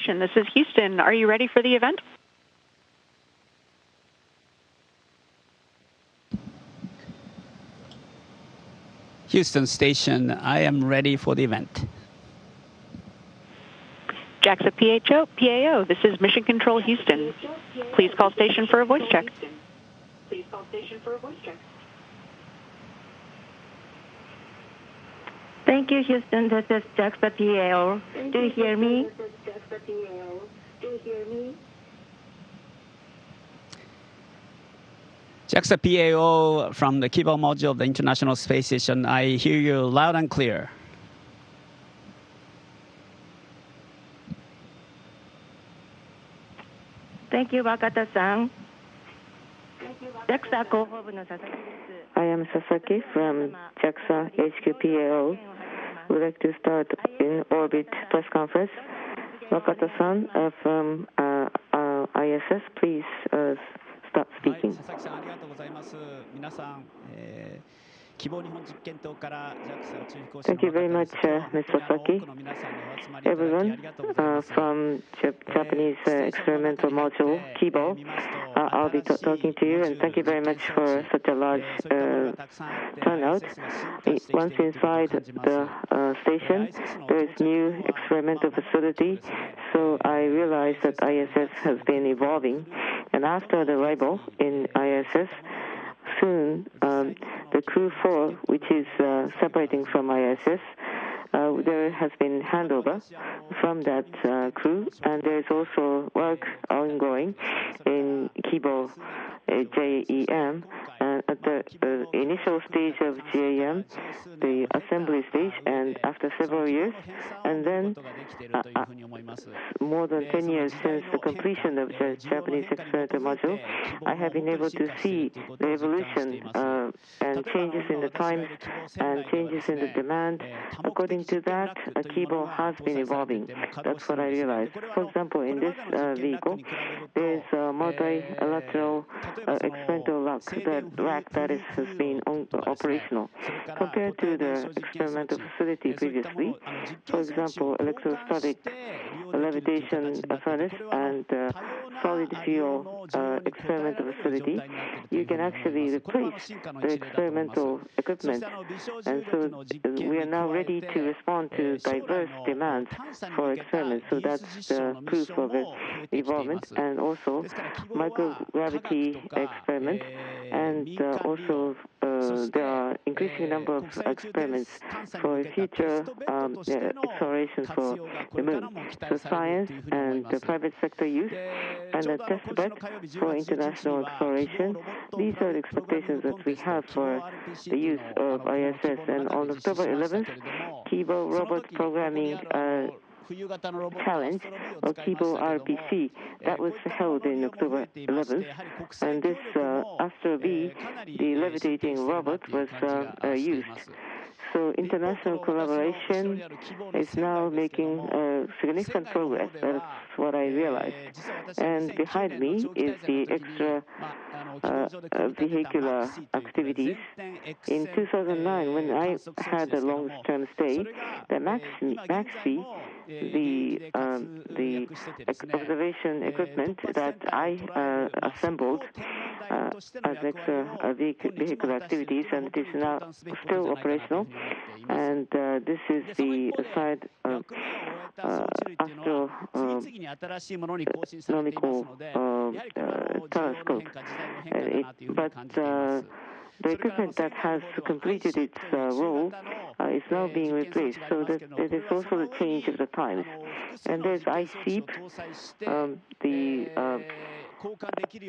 Station. This is Houston. Are you ready for the event? Houston Station, I am ready for the event. JAXA PAO, this is Mission Control Houston. Please call station for a voice check. Thank you, Houston. This is JAXA PAO. Do you hear me? JAXA PAO from the Kibo module of the International Space Station. I hear you loud and clear. Thank you, Wakata-san. I am Sasaki from JAXA HQ PAO. We'd like to start in orbit press conference. Wakata-san from ISS, please start speaking. Thank you very much, Ms. Sasaki. Everyone from Japanese Experimental Module, Kibo, I'll be talking to you, and thank you very much for such a large turnout. Once inside the station, there is new experimental facility, so I realized that ISS has been evolving, and after the arrival in ISS, soon the Crew 4, which is separating from ISS, there has been handover from that crew, and there is also work ongoing in Kibo JEM. At the initial stage of JEM, the assembly stage, and after several years, and then more than 10 years since the completion of the Japanese experimental module, I have been able to see the evolution and changes in the times and changes in the demand. According to that, Kibo has been evolving. That's what I realized. For example, in this vehicle, there is a multilateral experimental rack that has been operational. Compared to the experimental facility previously, for example, electrostatic levitation furnace and solid fuel experimental facility, you can actually replace the experimental equipment. And so we are now ready to respond to diverse demands for experiments. So that's the proof of evolvement, and also microgravity experiments, and also there are increasing number of experiments for future exploration for the moon. So science and the private sector use and a test bed for international exploration. These are the expectations that we have for the use of ISS. And on October 11th, Kibo Robot Programming Challenge, or Kibo RPC, that was held in October 11th. And this Astro V, the levitating robot, was used. So international collaboration is now making significant progress. That's what I realized. And behind me is the extra vehicular activities. In 2009, when I had a long-term stay, the MAXI, the observation equipment that I assembled as extra vehicular activities, and it is now still operational. And this is the side astronomical telescope. But the equipment that has completed its role is now being replaced, so that it is also the change of the times. And there's ICEEP, the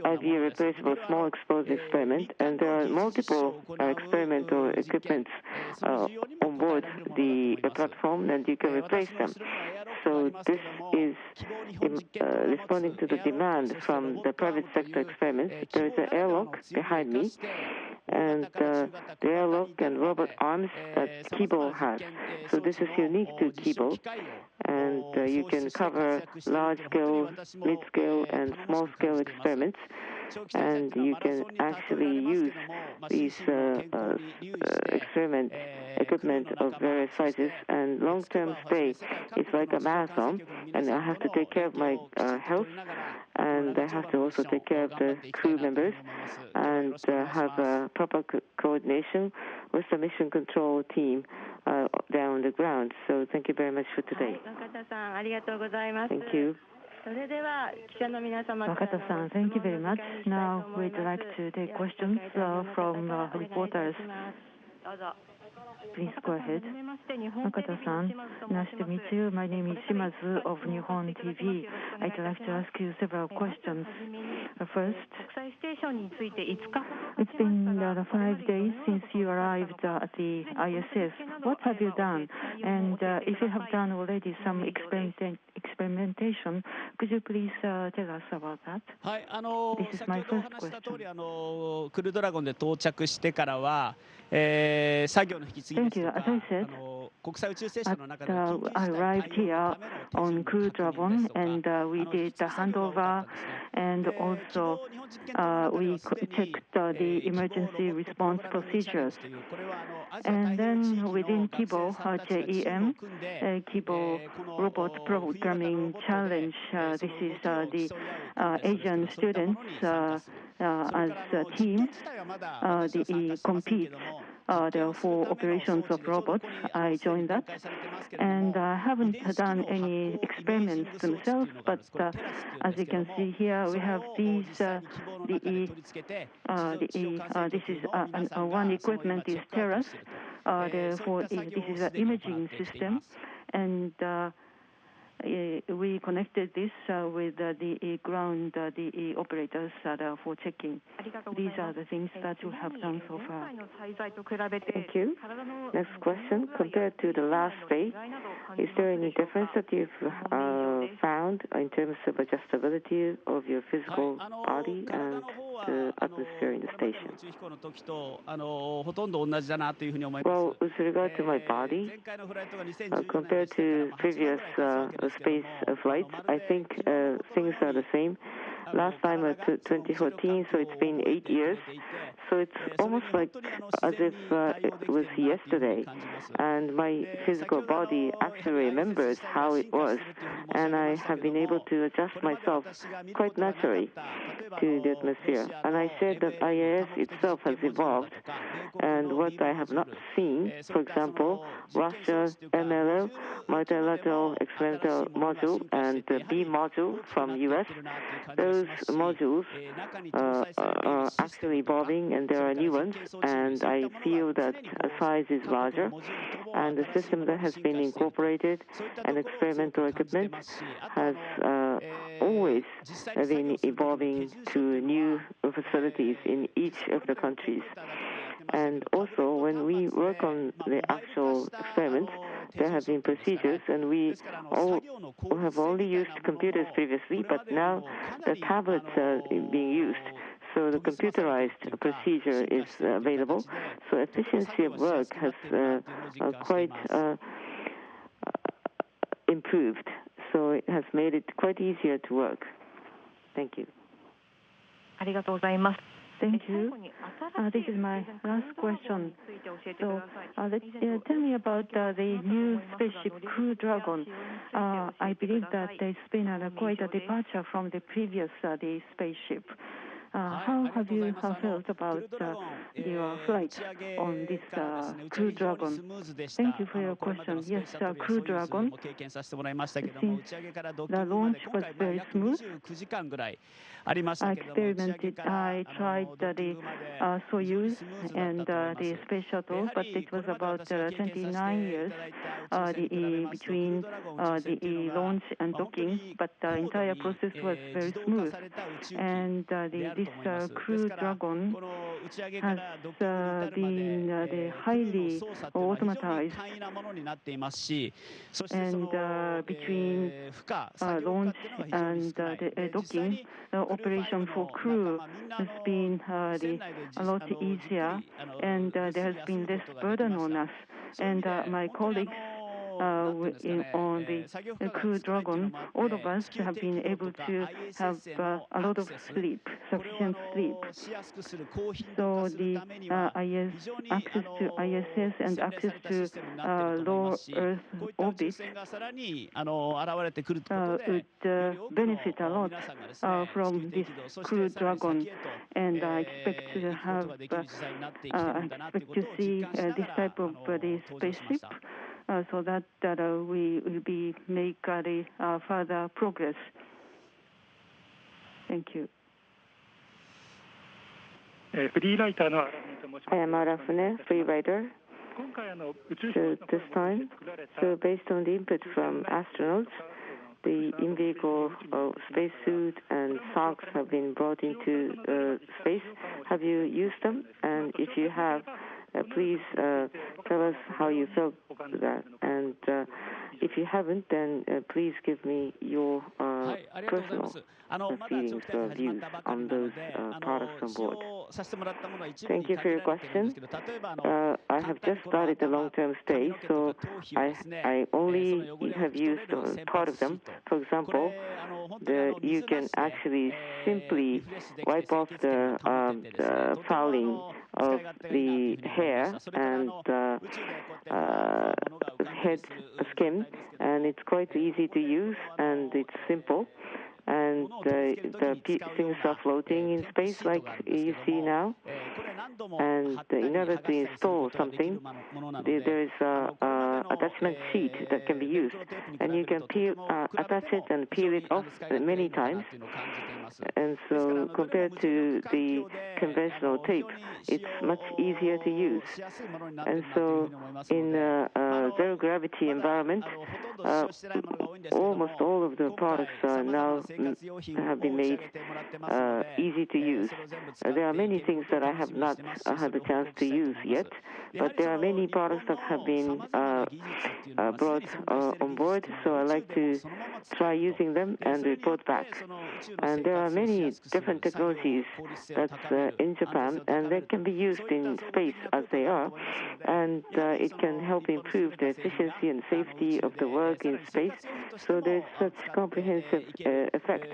IVA replaceable small exposed experiment, and there are multiple experimental equipments on board the platform, and you can replace them. So this is responding to the demand from the private sector experiments. There is an airlock behind me, and the airlock and robot arms that Kibo has. So this is unique to Kibo, and you can cover large-scale, mid-scale, and small-scale experiments, and you can actually use these experiments equipment of various sizes, and long-term stay is like a marathon, and I have to take care of my health, and I have to also take care of the crew members and have a proper coordination with the mission control team down on the ground. So thank you very much for today. Thank you. Wakata-san, thank you very much. Now we'd like to take questions from reporters. Please go ahead. Wakata-san, nice to meet you. My name is Shimazu of Nihon TV. I'd like to ask you several questions. First, it's been 5 days since you arrived at the ISS. What have you done? And if you have done already some experimentation, could you please tell us about that? This is my first question. Thank you. As I said, I arrived here on Crew Dragon, and we did the handover, and also we checked the emergency response procedures. And then within Kibo JEM, Kibo Robot Programming Challenge, this is the Asian students as teams, they compete for operations of robots. I joined that, and I haven't done any experiments themselves, but as you can see here, we have these, this is one equipment is Terrace, therefore this is an imaging system, and we connected this with the ground, the operators for checking. These are the things that we have done so far. Thank you. Next question. Compared to the last day, is there any difference that you've found in terms of adjustability of your physical body and the atmosphere in the station? Well, with regard to my body, compared to previous space flights, I think things are the same. Last time at 2014, so it's been 8 years. So it's almost like as if it was yesterday. And my physical body actually remembers how it was. And I have been able to adjust myself quite naturally to the atmosphere. And I said that IAS itself has evolved. And what I have not seen, for example, Russia MLO, multilateral experimental module, and the B module from US, those modules are actually evolving, and there are new ones, and I feel that size is larger, and the system that has been incorporated and experimental equipment has always been evolving to new facilities in each of the countries. And also, when we work on the actual experiments, there have been procedures, and we have only used computers previously, but now the tablets are being used. So the computerized procedure is available. So efficiency of work has quite improved. So it has made it quite easier to work. Thank you. Thank you. This is my last question. So tell me about the new spaceship Crew Dragon. I believe that there's been quite a departure from the previous the spaceship. How have you felt about your flight on this Crew Dragon? Thank you for your question. Yes, Crew Dragon, since the launch was very smooth, I experimented, I tried the Soyuz and the space shuttle, but it was about 29 years between the launch and docking, but the entire process was very smooth. And this Crew Dragon has been highly automatized, and between launch and the docking, operation for crew has been a lot easier, and there has been less burden on us. And my colleagues on the Crew Dragon, all of us have been able to have a lot of sleep, sufficient sleep. So the access to ISS and access to low Earth orbit would benefit a lot from this Crew Dragon, and I expect to have, expect to see this type of the spaceship, so that we will make further progress. Thank you. I am Arafune, free writer. So this time, based on the input from astronauts, the in-vehicle spacesuit and socks have been brought into space. Have you used them? And if you have, please tell us how you felt that. And if you haven't, then please give me your personal feelings or views on those products on board. Thank you for your question. I have just started the long-term stay, so I only have used part of them. For example, you can actually simply wipe off the fouling of the hair and head skin, and it's quite easy to use and it's simple. And the things are floating in space like you see now. And in order to install something, there is a attachment sheet that can be used, and you can attach it and peel it off many times. And so compared to the conventional tape, it's much easier to use. And so in a zero gravity environment, almost all of the products now have been made easy to use. There are many things that I have not had the chance to use yet, but there are many products that have been brought on board, so I like to try using them and report back. And there are many different technologies that's in Japan, and they can be used in space as they are, and it can help improve the efficiency and safety of the work in space. So there's such comprehensive effect.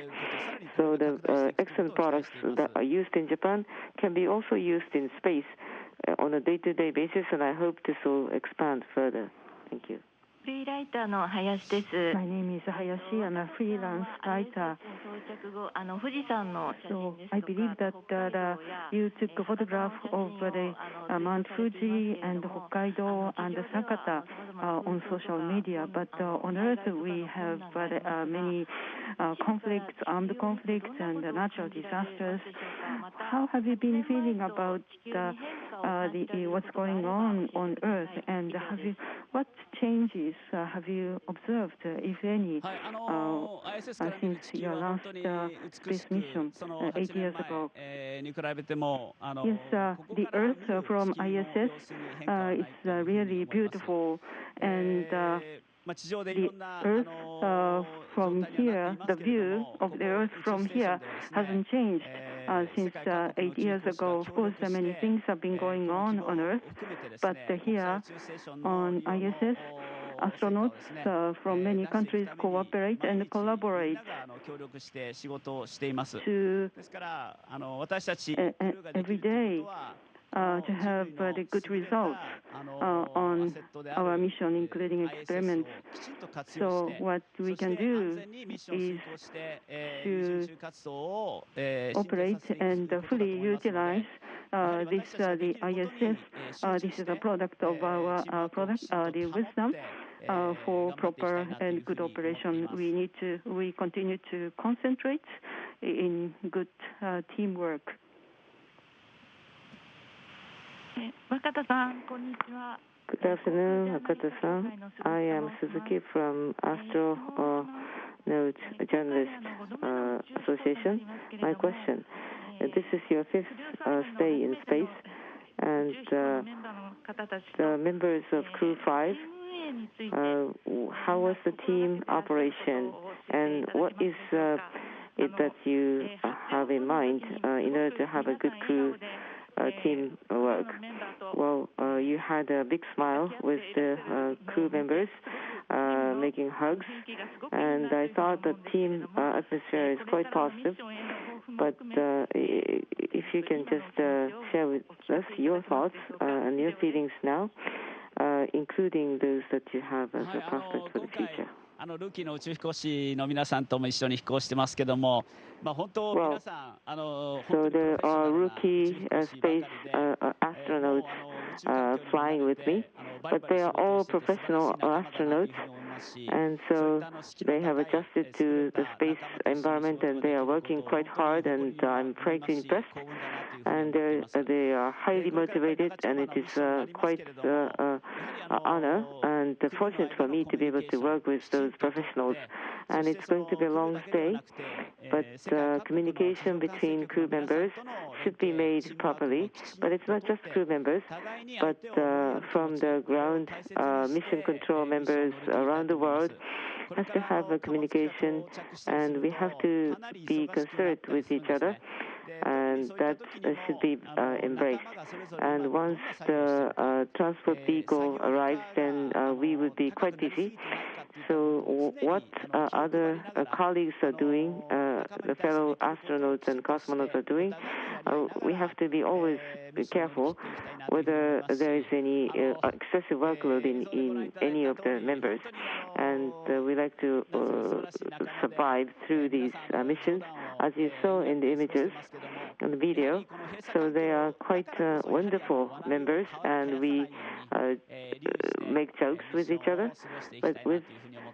So the excellent products that are used in Japan can be also used in space on a day-to-day basis, and I hope this will expand further. Thank you. My name is Hayashi. I'm a freelance writer. So I believe that you took a photograph of the Mount Fuji and Hokkaido and Sakata on social media, but on Earth we have many conflicts, armed conflicts, and natural disasters. How have you been feeling about what's going on Earth, and what changes have you observed, if any, since your last space mission 8 years ago? Yes, the Earth from ISS is really beautiful, and the Earth from here, the view of the Earth from here hasn't changed since 8 years ago. Of course, many things have been going on Earth, but here on ISS, astronauts from many countries cooperate and collaborate to every day to have the good results on our mission, including experiments. So what we can do is to operate and fully utilize the ISS. This is a product of our the wisdom for proper and good operation. We continue to concentrate in good teamwork. Good afternoon, Wakata-san. I am Suzuki from Astronaut Journalist Association. My question, this is your fifth stay in space, and the members of Crew 5, how was the team operation, and what is it that you have in mind in order to have a good crew team work? Well, you had a big smile with the crew members. making hugs. And I thought the team atmosphere is quite positive. But if you can just share with us your thoughts and your feelings now, including those that you have as a prospect for the future. ルーキーの宇宙飛行士の皆さんとも一緒に飛行してますけども、本当皆さんSo there are rookie space astronauts flying with me, but they are all professional astronauts, and so they have adjusted to the space environment and they are working quite hard, and I'm frankly impressed. And they are highly motivated, and it is quite an honor and fortunate for me to be able to work with those professionals. And it's going to be a long stay, but communication between crew members should be made properly. But it's not just crew members, but from the ground mission control members around the world has to have a communication, and we have to be considerate with each other, and that should be embraced. And once the transport vehicle arrives, then we would be quite busy. So what other colleagues are doing, the fellow astronauts and cosmonauts are doing, we have to be always careful whether there is any excessive workload in any of the members. And we like to survive through these missions, as you saw in the images and the video. So they are quite wonderful members, and we make jokes with each other. But with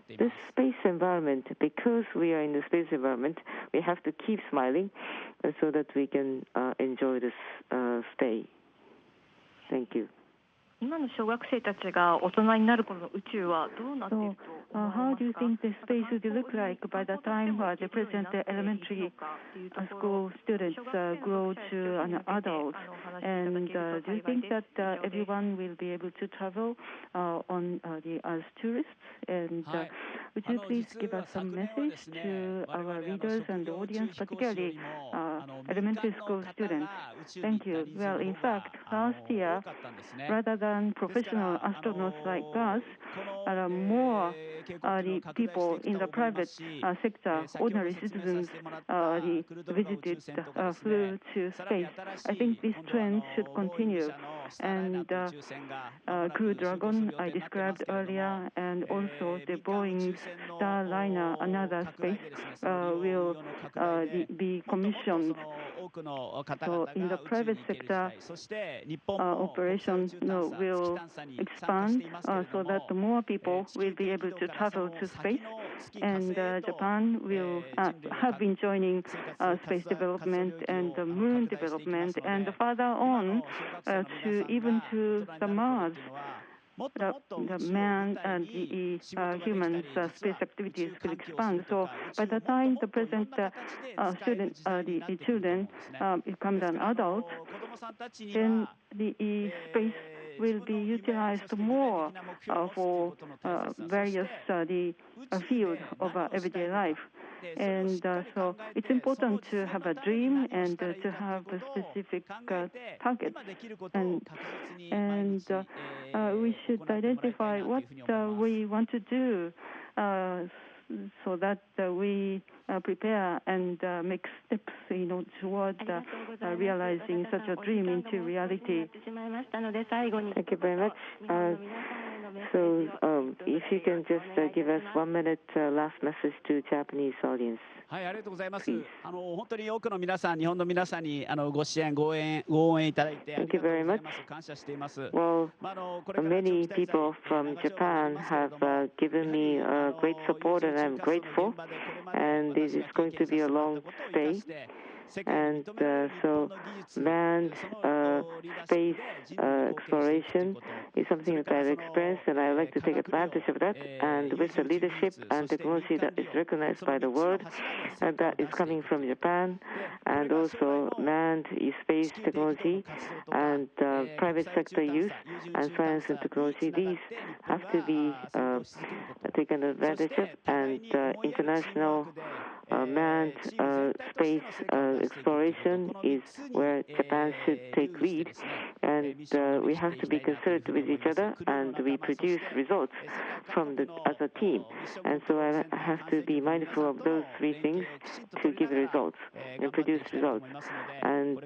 this space environment, because we are in the space environment, we have to keep smiling so that we can enjoy this stay. Thank you. 今の小学生たちが大人になる頃の宇宙はどうなっていると How do you think the space would look like by the time the present elementary school students grow to an adult? And do you think that everyone will be able to travel as tourists? And would you please give us some message to our readers and the audience, particularly elementary school students? Thank you. Well, in fact, last year, rather than professional astronauts like us, more the people in the private sector, ordinary citizens, visited, flew to space. I think this trend should continue. And Crew Dragon, I described earlier, and also the Boeing's Starliner, another space, will be commissioned. So in the private sector, operation will expand so that more people will be able to travel to space, and Japan will have been joining space development and the moon development, and further on to even to the Mars. The man and the humans' space activities will expand. So by the time the present students, the children become an adult, then the space will be utilized more for various the field of everyday life. And so it's important to have a dream and to have a specific targets. And we should identify what we want to do so that we prepare and make steps toward realizing such a dream into reality. Thank you very much. So if you can just give us 1 minute last message to Japanese audience. はい、ありがとうございます。本当に多くの皆さん、日本の皆さんにご支援、ご応援いただいてありがとうございます。感謝しています。Well, many people from Japan have given me great support, and I'm grateful. And this is going to be a long stay. And so manned space exploration is something that I've experienced, and I like to take advantage of that. And with the leadership and technology that is recognized by the world, and that is coming from Japan, and also manned space technology and private sector use and science and technology, these have to be taken advantage of, and international manned space exploration is where Japan should take lead, and we have to be considerate with each other, and we produce results as a team. And so I have to be mindful of those three things to give results and produce results. And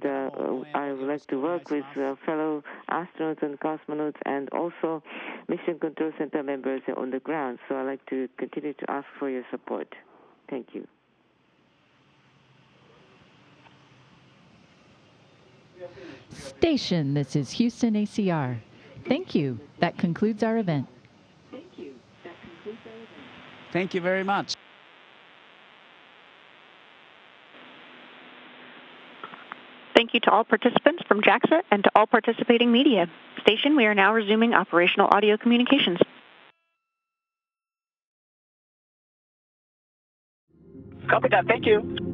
I would like to work with fellow astronauts and cosmonauts and also Mission Control Center members on the ground. So I'd like to continue to ask for your support. Thank you. Station, this is Houston ACR. Thank you. That concludes our event. Thank you very much. Thank you to all participants from JAXA and to all participating media. Station, we are now resuming operational audio communications. Copy that. Thank you.